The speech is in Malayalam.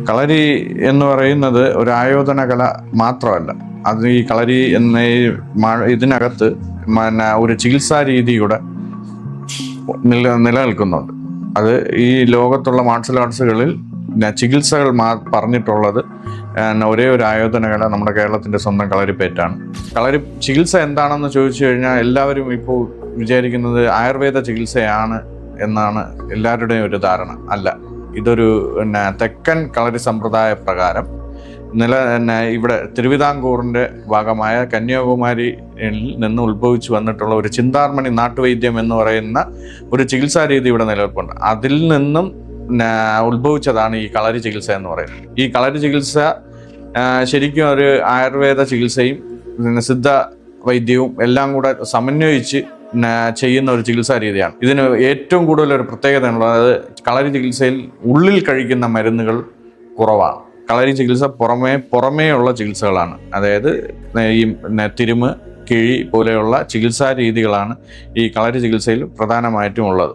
കളരി എന്ന് പറയുന്നത് ഒരു ആയോധന കല മാത്രമല്ല. അത് ഈ കളരി എന്ന ഇതിനകത്ത് ഒരു ചികിത്സാ രീതിയുടെ നിലനിൽക്കുന്നുണ്ട്. അത് ഈ ലോകത്തുള്ള മാർഷൽ ആർട്സുകളിൽ ചികിത്സകൾ പറഞ്ഞിട്ടുള്ളത് ഒരേ ഒരു ആയോധന കല നമ്മുടെ കേരളത്തിൻ്റെ സ്വന്തം കളരിപ്പയറ്റാണ്. കളരി ചികിത്സ എന്താണെന്ന് ചോദിച്ചു കഴിഞ്ഞാൽ എല്ലാവരും ഇപ്പോൾ വിചാരിക്കുന്നത് ആയുർവേദ ചികിത്സയാണ് എന്നാണ് എല്ലാവരുടെയും ഒരു ധാരണ. അല്ല, ഇതൊരു തെക്കൻ കളരി സമ്പ്രദായ പ്രകാരം ഇവിടെ തിരുവിതാംകൂറിൻ്റെ ഭാഗമായ കന്യാകുമാരിയിൽ നിന്ന് ഉത്ഭവിച്ചു വന്നിട്ടുള്ള ഒരു ചിന്താർമണി നാട്ടുവൈദ്യം എന്ന് പറയുന്ന ഒരു ചികിത്സാ രീതി ഇവിടെ നിലനിൽപ്പുണ്ട്. അതിൽ നിന്നും ഉത്ഭവിച്ചതാണ് ഈ കളരി ചികിത്സ എന്ന് പറയുന്നത്. ഈ കളരി ചികിത്സ ശരിക്കും ഒരു ആയുർവേദ ചികിത്സയും സിദ്ധ വൈദ്യവും എല്ലാം കൂടെ സമന്വയിച്ച് ചെയ്യുന്ന ഒരു ചികിത്സാ രീതിയാണ്. ഇതിന് ഏറ്റവും കൂടുതൽ ഒരു പ്രത്യേകത ഉള്ളത് കളരി ചികിത്സയിൽ ഉള്ളിൽ കഴിക്കുന്ന മരുന്നുകൾ കുറവാണ്. കളരി ചികിത്സ പുറമേ ഉള്ള ചികിത്സകളാണ്. അതായത് ഈ തിരുമ്, കിഴി പോലെയുള്ള ചികിത്സാ രീതികളാണ് ഈ കളരി ചികിത്സയിൽ പ്രധാനമായിട്ടും ഉള്ളത്.